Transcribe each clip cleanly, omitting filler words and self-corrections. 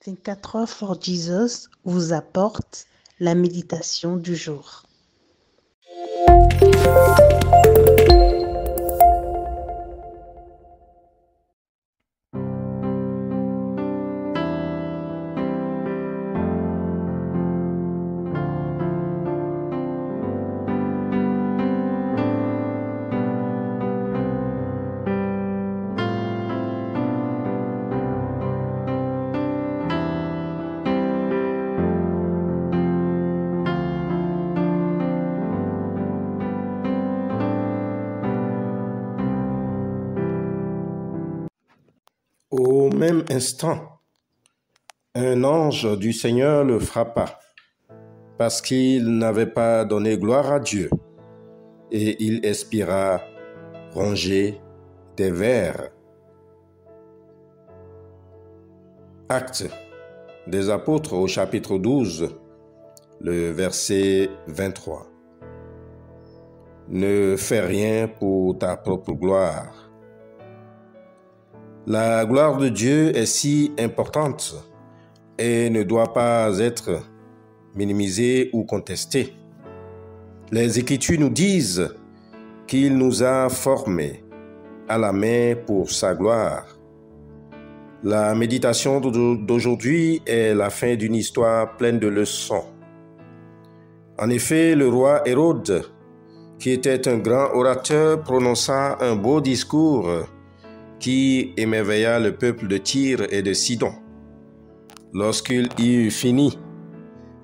Think 4 Hours for Jesus vous apporte la méditation du jour. Au même instant, un ange du Seigneur le frappa, parce qu'il n'avait pas donné gloire à Dieu, et il expira rongé des vers. Actes des Apôtres au chapitre 12, le verset 23. Ne fais rien pour ta propre gloire. La gloire de Dieu est si importante et ne doit pas être minimisée ou contestée. Les Écritures nous disent qu'il nous a formés à la main pour sa gloire. La méditation d'aujourd'hui est la fin d'une histoire pleine de leçons. En effet, le roi Hérode, qui était un grand orateur, prononça un beau discours qui émerveilla le peuple de Tyr et de Sidon. Lorsqu'il eut fini,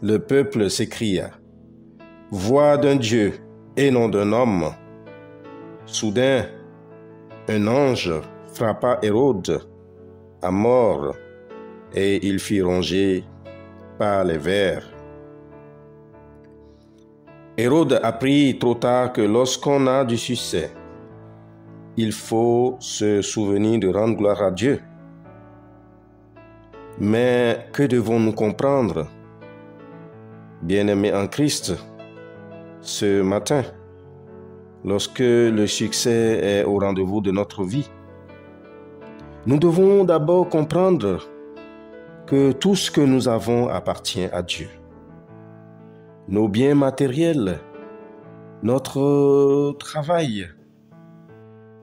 le peuple s'écria: « Voix d'un Dieu et non d'un homme !» Soudain, un ange frappa Hérode à mort et il fut rongé par les vers. Hérode apprit trop tard que lorsqu'on a du succès, il faut se souvenir de rendre gloire à Dieu. Mais que devons-nous comprendre, bien-aimés en Christ, ce matin, lorsque le succès est au rendez-vous de notre vie? Nous devons d'abord comprendre que tout ce que nous avons appartient à Dieu. Nos biens matériels, notre travail,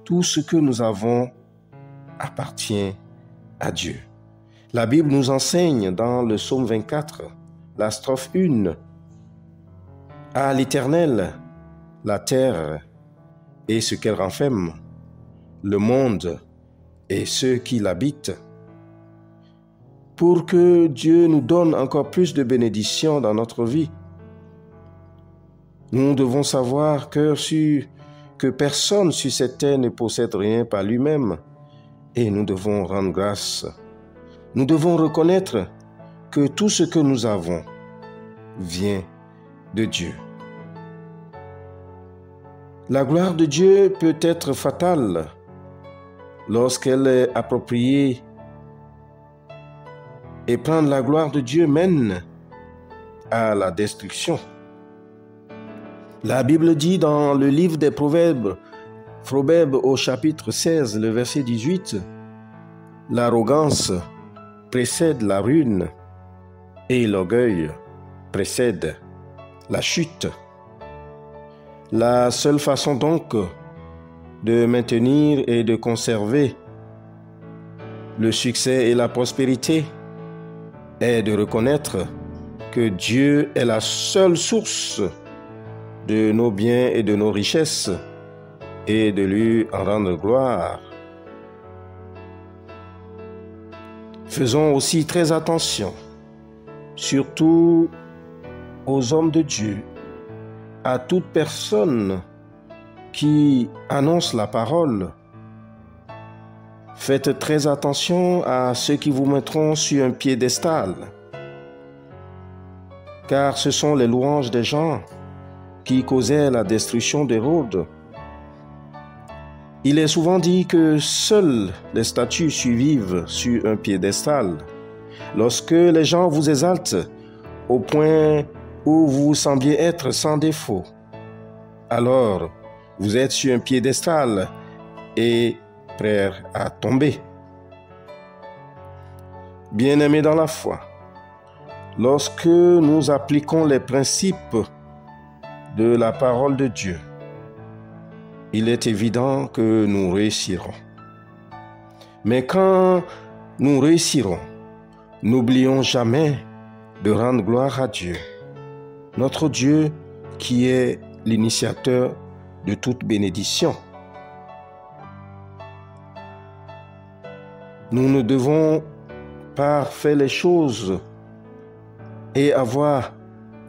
tout ce que nous avons appartient à Dieu. La Bible nous enseigne dans le psaume 24, la strophe 1, « À l'Éternel, la terre et ce qu'elle renferme, le monde et ceux qui l'habitent. » Pour que Dieu nous donne encore plus de bénédictions dans notre vie, nous devons savoir que personne sur cette terre ne possède rien par lui-même et nous devons rendre grâce. Nous devons reconnaître que tout ce que nous avons vient de Dieu. La gloire de Dieu peut être fatale lorsqu'elle est appropriée, et prendre la gloire de Dieu mène à la destruction. La Bible dit dans le livre des Proverbes au chapitre 16, le verset 18, « L'arrogance précède la ruine et l'orgueil précède la chute. » La seule façon donc de maintenir et de conserver le succès et la prospérité est de reconnaître que Dieu est la seule source de nos biens et de nos richesses et de lui en rendre gloire. Faisons aussi très attention, surtout aux hommes de Dieu, à toute personne qui annonce la parole. Faites très attention à ceux qui vous mettront sur un piédestal, car ce sont les louanges des gens qui causaient la destruction d'Hérode. Il est souvent dit que seules les statues survivent sur un piédestal. Lorsque les gens vous exaltent au point où vous sembliez être sans défaut, alors vous êtes sur un piédestal et prêt à tomber. Bien-aimés dans la foi, lorsque nous appliquons les principes de la parole de Dieu, il est évident que nous réussirons. Mais quand nous réussirons, n'oublions jamais de rendre gloire à Dieu, notre Dieu qui est l'initiateur de toute bénédiction. Nous ne devons pas faire les choses et avoir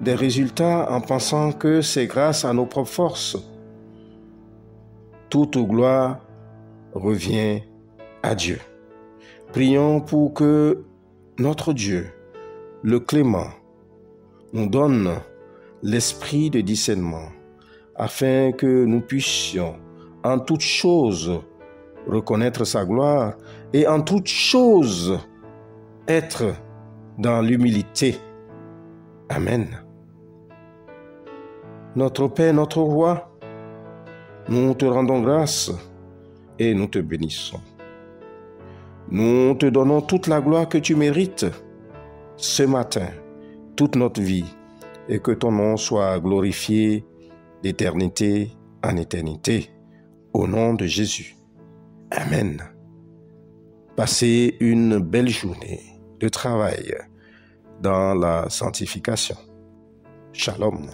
des résultats en pensant que c'est grâce à nos propres forces. Toute gloire revient à Dieu. Prions pour que notre Dieu, le clément, nous donne l'esprit de discernement afin que nous puissions en toutes choses reconnaître sa gloire et en toutes choses être dans l'humilité. Amen. Notre Père, notre Roi, nous te rendons grâce et nous te bénissons. Nous te donnons toute la gloire que tu mérites ce matin, toute notre vie, et que ton nom soit glorifié d'éternité en éternité. Au nom de Jésus. Amen. Passez une belle journée de travail dans la sanctification. Shalom.